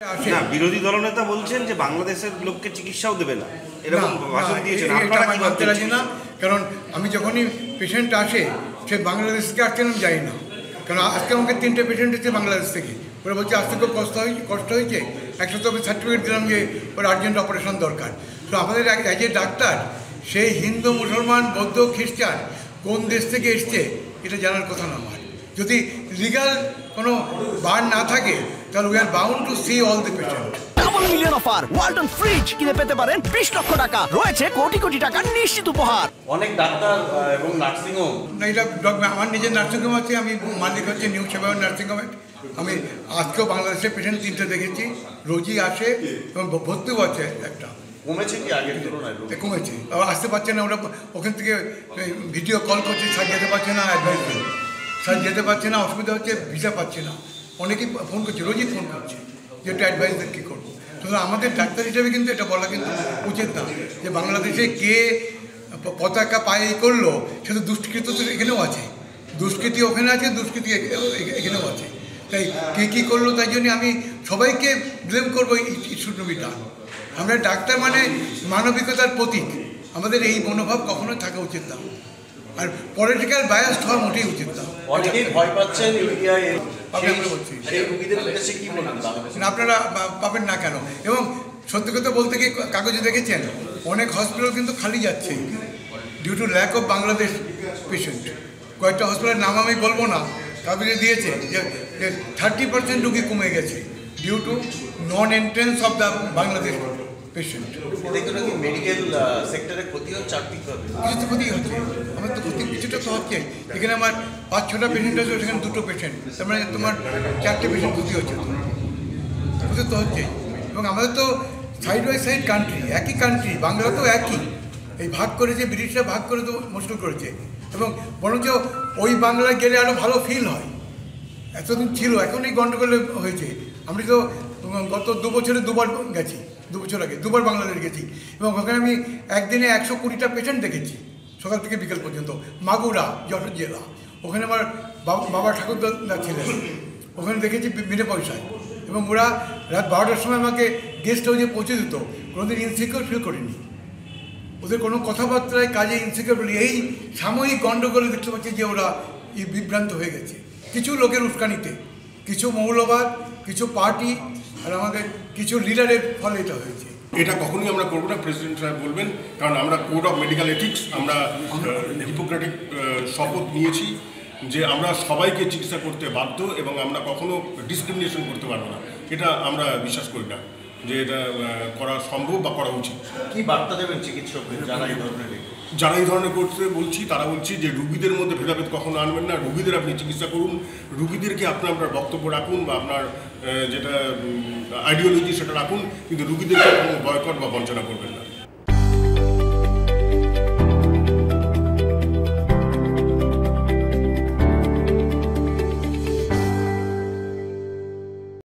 না, বিরোধী দলনেতা বলছেন যে বাংলাদেশের লোককে চিকিৎসাও দেবে না, এরকম ভাষণ দিয়েছেন। এটা আমি মানতে রাজি না, কারণ আমি যখনই পেশেন্ট আসে সে বাংলাদেশ থেকে আসছে আমি যাই না। কারণ আজকে আমাকে 3টে পেশেন্ট এসেছে বাংলাদেশ থেকে, ওরা বলছে আসতে খুব কষ্ট হয়েছে, একটা তো আমি সার্টিফিকেট দিলাম যে ওর আর্জেন্ট অপারেশন দরকার। তো আমাদের এজ এ ডাক্তার সেই হিন্দু, মুসলমান, বৌদ্ধ, খ্রিস্টান কোন দেশ থেকে এসছে এটা জানার কথা না আমার। যদি লিগাল কোনো বার না থাকে তাহলে we are bound to see all the patient. Double million offer, Walton fridge কিনে পেতে পারেন 20 লক্ষ টাকা, রয়েছে কোটি কোটি টাকার নিশ্চিত উপহার। অনেক ডাক্তার এবং নার্সিংহোম, না এটা আমার নিজের নার্সিংহোম আছে, আমি মালিক হচ্ছে নিউ সেবায়ন নার্সিংহোমের। আমি আজকেও বাংলাদেশের পেশেন্ট 3টে দেখেছি, রোজই আসে এবং ভর্তিও আছে একটা। কমেছে কি আগের তুলনায়? কমেছে, আবার আসতে পারছে না, ওরা ওখান থেকে ভিডিও কল করছে, স্যার যেতে পারছে না, অ্যাডভাইস দিন স্যার যেতে পারছে না, অসুবিধা হচ্ছে, ভিসা পাচ্ছে না। অনেকেই ফোন করছে, রোজই ফোন করছে যে একটু অ্যাডভাইস দেন কী করবো। সুতরাং আমাদের ডাক্তার হিসেবে কিন্তু এটা বলা কিন্তু উচিত না যে বাংলাদেশে কে পতাকা পায়ে করলো, সে তো দুষ্কৃত তো এখানেও আছে, দুষ্কৃতি ওখানে আছে, দুষ্কৃতি এখানেও আছে। তাই কে কী করলো তাই জন্য আমি সবাইকে ব্লেম করবো, it should not be done. আমরা ডাক্তার মানে মানবিকতার প্রতীক, আমাদের এই মনোভাব কখনো থাকা উচিত না, আর পলিটিক্যাল বায়াসড হওয়া মোটেই উচিত না। অনেকেই ভয় পাচ্ছেন আপনারা পাবেন না কেন? এবং সত্যি কথা বলতে কি কাগজে দেখেছেন অনেক হসপিটাল কিন্তু খালি যাচ্ছে due to lack of Bangladesh patient. কয়েকটা হসপিটালের নাম আমি বলবো না, কাগজে দিয়েছে যে 30% রুগী কমে গেছে due to non entrance of the Bangladesh patient. Medical সেক্টরে ক্ষতি হচ্ছে, কিছু তো ক্ষতি হচ্ছে, আমার তো ক্ষতি কিছুটা তো হচ্ছে। এখানে আমার 5-6টা পেশেন্ট আছে, সেখানে 2টো পেশেন্ট, তার মানে তোমার 4টে পেশেন্ট ক্ষতি হচ্ছে, ক্ষতি তো হচ্ছে। এবং আমাদের তো সাইড বাই সাইড কান্ট্রি, একই কান্ট্রি, বাংলা তো একই, এই ভাগ করেছে ব্রিটিশরা, ভাগ করে তো মুশকিল করেছে। এবং বরঞ্চ ওই বাংলায় গেলে আরও ভালো ফিল হয়, এতদিন ছিল, এখন এই গণ্ডগোলে হয়েছে। আমি তো গত 2 বছরে 2বার গেছি, 2 বছর আগে 2বার বাংলাদেশ গেছি, এবং ওখানে আমি একদিনে 120টা পেশেন্ট দেখেছি সকাল থেকে বিকেল পর্যন্ত। মাগুরা, যশোর জেলা, ওখানে আমার বাবা ঠাকুরদা ছিলেন, ওখানে দেখেছি বিনা পয়সায়। এবং ওরা রাত 12টার সময় আমাকে গেস্ট হাউসে পৌঁছে দিত, কোনোদিন ইনসিকিউর ফিল করিনি। ওদের কোনো কথাবার্তায় কাজে ইনসিকিউর বলি, এই সাময়িক গণ্ডগোলে দেখতে পাচ্ছি যে ওরা বিভ্রান্ত হয়ে গেছে কিছু লোকের উস্কানিতে, কিছু মৌলবাদ, কিছু পার্টি, আর আমাদের কিছু লিডারের ফলে এটা হয়েছে। এটা কখনোই আমরা করবো না, প্রেসিডেন্ট সাহেব বলবেন, কারণ আমরা কোড অফ মেডিকেল এথিক্স, আমরা হিপোক্রেটিক শপথ নিয়েছি যে আমরা সবাইকে চিকিৎসা করতে বাধ্য এবং আমরা কখনো ডিসক্রিমিনেশন করতে পারবো না। এটা আমরা বিশ্বাস করি না যে এটা করা সম্ভব বা করা উচিত। কি বার্তা দেবেন চিকিৎসকদের যারা এই ধরনের করতে বলছি তারা বলছি যে রুগীদের মধ্যে ভেদাভেদ কখনো আনবেন না, রুগীদের আপনি চিকিৎসা করুন, রুগীদেরকে আপনার বক্তব্য রাখুন বা আপনার যেটা আইডিওলজি সেটা রাখুন, কিন্তু রুগীদেরকে কোনো বয়কট বা বঞ্চনা করবেন না।